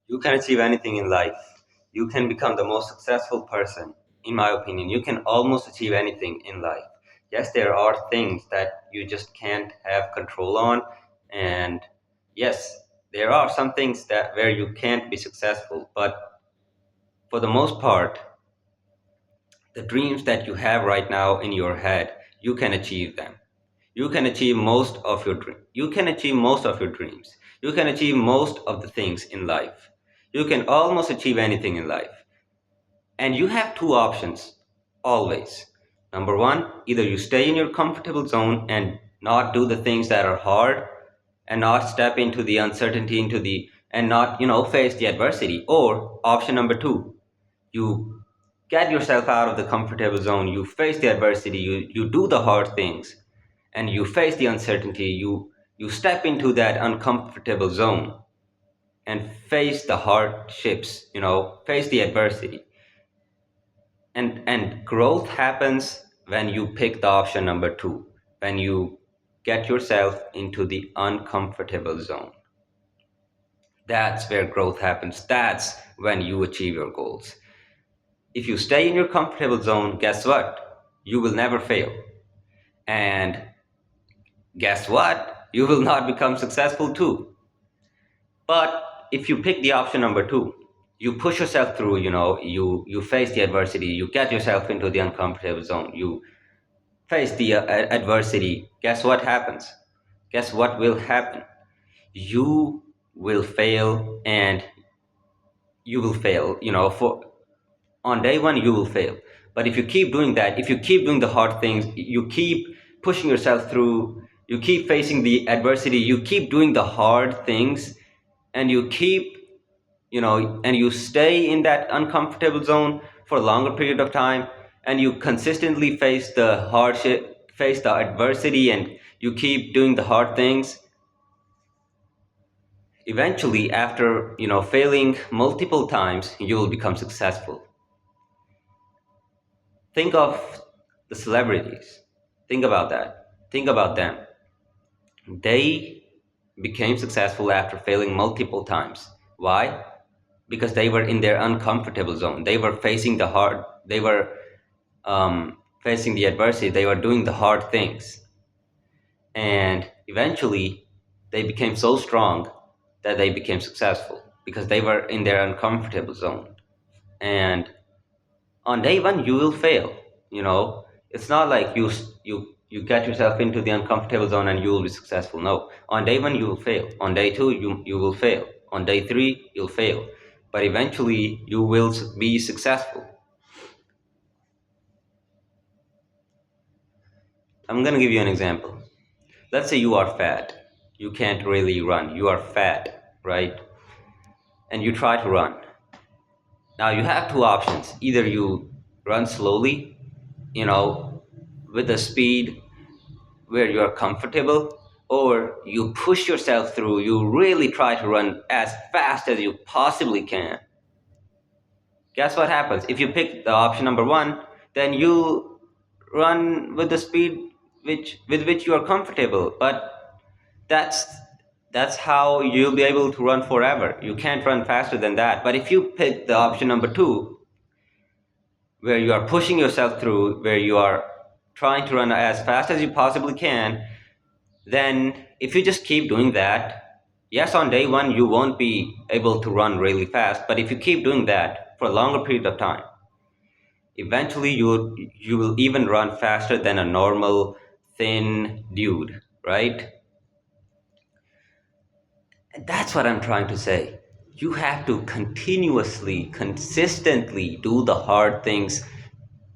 You can achieve anything in life. You can become the most successful person, in my opinion. You can almost achieve anything in life. Yes, there are things that you just can't have control on, and yes, there are some things that where you can't be successful, but for the most part, the dreams that you have right now in your head, you can achieve them. You can achieve most of your dream. You can achieve most of your dreams. You can achieve most of the things in life. You can almost achieve anything in life. And you have two options always. Number one, either you stay in your comfortable zone and not do the things that are hard and not step into the uncertainty, into the and not, face the adversity. Or option number two, you get yourself out of the comfortable zone, you face the adversity, you do the hard things, and you face the uncertainty, you step into that uncomfortable zone and face the hardships, face the adversity. And growth happens when you pick the option number two, when you get yourself into the uncomfortable zone. That's where growth happens. That's when you achieve your goals. If you stay in your comfortable zone, guess what? You will never fail. And guess what? You will not become successful too. But if you pick the option number two, you push yourself through, you face the adversity, you get yourself into the uncomfortable zone, you face the adversity. Guess what happens? Guess what will happen? You will fail, and you will fail, for on day one you will fail. But if you keep doing that, if you keep doing the hard things, you keep pushing yourself through, you keep facing the adversity, you keep doing the hard things, and you keep, and you stay in that uncomfortable zone for a longer period of time, and you consistently face the hardship, face the adversity, and you keep doing the hard things, eventually after, failing multiple times, you will become successful. Think of the celebrities. Think about that. Think about them. They became successful after failing multiple times. Why? Because they were in their uncomfortable zone. They were facing the hard, they were facing the adversity, they were doing the hard things. And eventually, they became so strong that they became successful because they were in their uncomfortable zone. And on day one you will fail. It's not like you get yourself into the uncomfortable zone and you will be successful. No, on day one you will fail, on day two you will fail, on day three you'll fail, but eventually you will be successful. I'm going to give you an example. Let's say you are fat, you can't really run, you are fat, right? And you try to run. Now you have two options: either you run slowly, you know with the speed where you're comfortable, or you push yourself through, you really try to run as fast as you possibly can. Guess what happens? If you pick the option number one, then you run with the speed with which you are comfortable. But that's that's how you'll be able to run forever. You can't run faster than that. But if you pick the option number two, where you are pushing yourself through, where you are trying to run as fast as you possibly can, then if you just keep doing that, yes, on day one you won't be able to run really fast, but if you keep doing that for a longer period of time, eventually you will even run faster than a normal thin dude, right? And that's what I'm trying to say. You have to continuously, consistently do the hard things.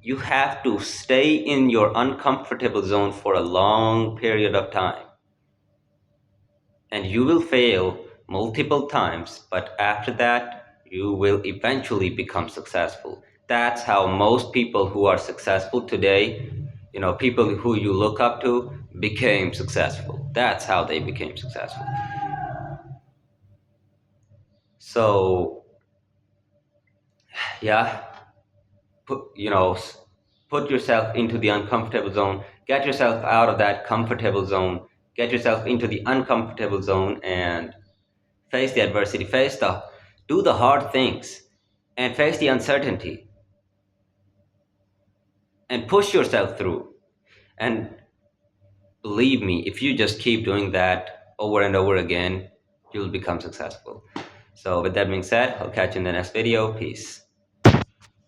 You have to stay in your uncomfortable zone for a long period of time. And you will fail multiple times, but after that, you will eventually become successful. That's how most people who are successful today, people who you look up to, became successful. That's how they became successful. So, yeah, put, you know, put yourself into the uncomfortable zone, get yourself out of that comfortable zone, get yourself into the uncomfortable zone, and face the adversity, face the Do the hard things and face the uncertainty and push yourself through. And believe me, if you just keep doing that over and over again, you'll become successful. So with that being said, I'll catch you in the next video. Peace.